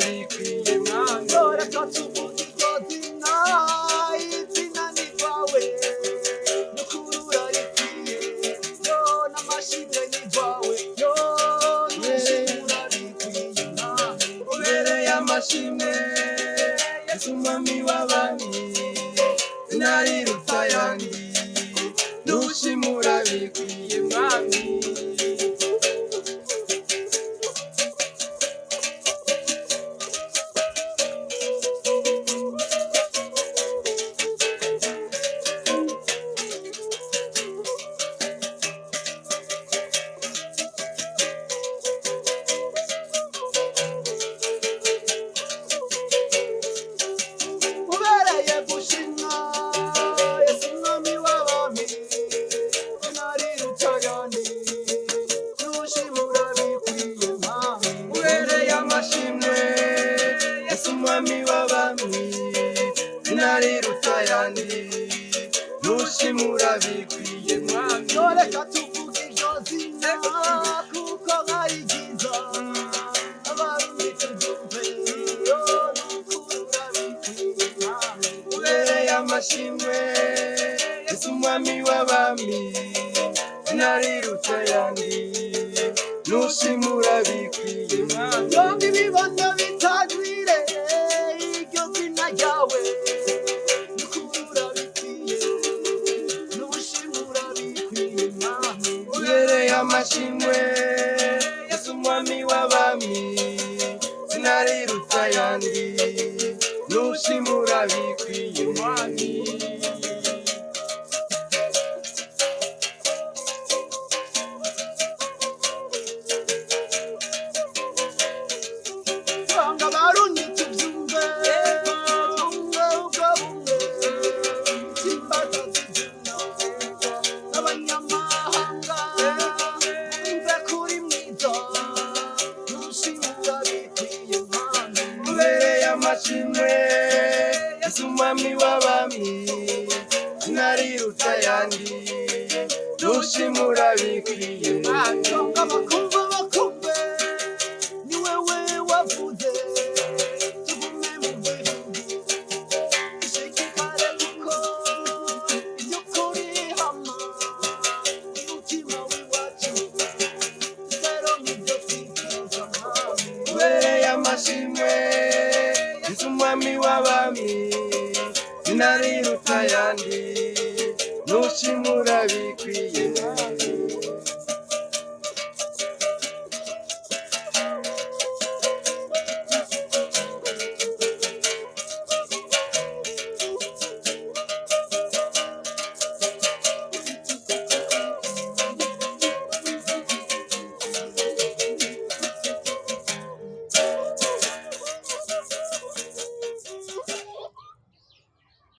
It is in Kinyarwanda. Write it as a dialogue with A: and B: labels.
A: Bikwiye mwana reka tuvuge iryo zina izina ni rwawe n'ukuri urarikwiye yo n'amashimwe ni rwawe yo n'ushimwe urabikwiye ubereye amashimwe Yesu mwami w'abami izina riruta ayandi n'ushimwe urabikwiye mwami Nushimura bikwiye mwami reka tuvuge iryo zina kuko nkarigiza abarundi turyumve yo n'ukuri urabikwiye mwami ubereye amashimwe Yesu mwami w'abami izina riruta ayandi nushimura bikwiye mwami yombi ibibondo bitagwire iryo zina ryawe amashimwe Yesu mwami w'abami izina riruta ayandi nushimura bikwiye mwami twanga abarundi tubyumve bumwe ubwo bumwe imbaraga z'ijana n'abanyamahanga amashimwe Yesu mwami w'abami izina riruta ayandi nushimura bikwiye mwanga bakumva bakumve ni wewe wavuze tugume mu gihugu dushishikare kuko iby'ukuri hama umutima w'iwacu rero nibyo twifuza mwami ubereye amashimwe Yesu mwami w'abami izina riruta ayandi nushimura bikwiye mwami